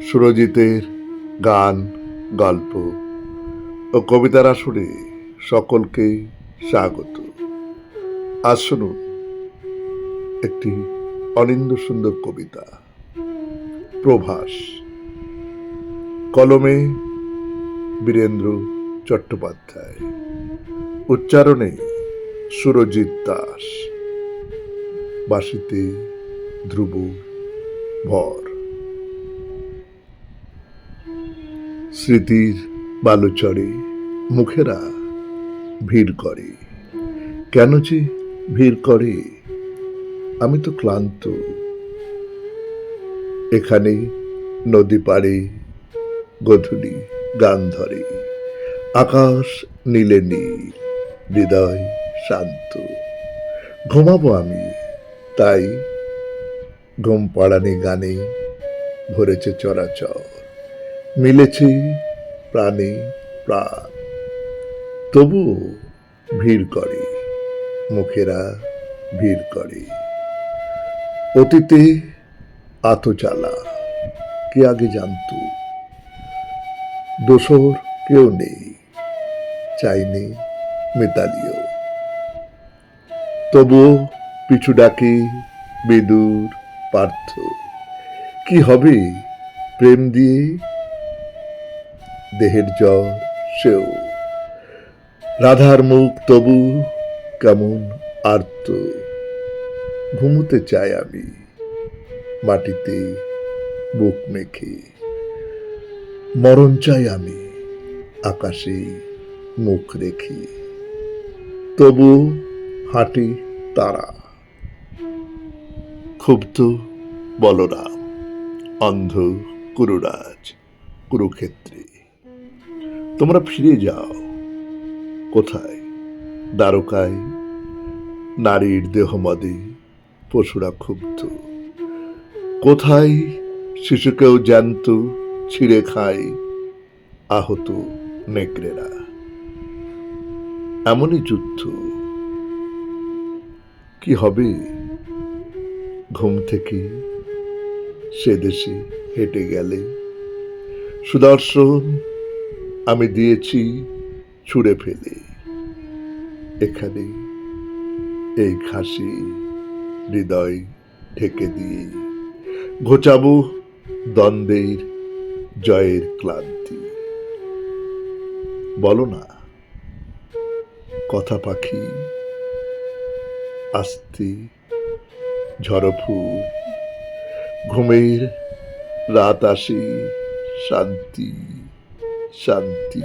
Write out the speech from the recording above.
সুরজিতের গান, গল্প ও কবিতার আসরে সকলকে স্বাগত। আজ শুনুন একটি অনিন্দ্য সুন্দর কবিতা, প্রভাস। কলমে বীরেন্দ্র চট্টোপাধ্যায়, উচ্চারণে সুরজিৎ দাস, বাঁশিতে ধ্রুব ভর। স্মৃতির বালুচরে মুখেরা ভিড় করে, কেন যে ভিড় করে? আমি তো ক্লান্ত। এখানে নদী পাড়ে গধূলি গান ধরে, আকাশ নীলে নীল, হৃদয় শান্ত। ঘুমাবো আমি, তাই ঘুম পাড়ানি গানে ভরেছে চরাচর, মিলেছে প্রাণে প্রাণ। তবুও ভিড় করে, মুখেরা ভিড় করে। অতীতে আতচালা কে আগে জানত? দোসর কেউ নেই, চাইনি মিতালিও। তবুও পিছু ডাকে বিদুর পার্থ। কি হবে প্রেম দিয়ে? দেহের জ্বর সেও। রাধার মুখ তবু কেমন আর্ত। ঘুমোতে চাই আমি মাটিতে বুক মেখে। মরণ চাই আমি আকাশে মুখ রেখে। তবু হাঁটি তারা। ক্ষুব্ধ বলরাম, অন্ধ কুরুরাজ, কুরুক্ষেত্রে। তোমরা ফিরে যাও। কোথায়? দ্বারকায় নারীর দেহমদে পশুরা ক্ষুব্ধ। কোথায় শিশুকেও জ্যান্ত ছিঁড়ে খায় আহত নেকড়েরা। এমনই যুদ্ধ। কি হবে ঘুম থেকে সে দেশে হেঁটে গেলে? সুদর্শন আমি দিয়েছি ছুঁড়ে ফেলে। এখানে এই ঘাসি হৃদয় ঢেকে দিয়ে ঘোচাবো দ্বন্দ্বের জয়ের ক্লান্তি। বলো না কথা পাখি, আস্তে ঝড় ফুল, ঘুমের রাত আসে, শান্তি শান্তি।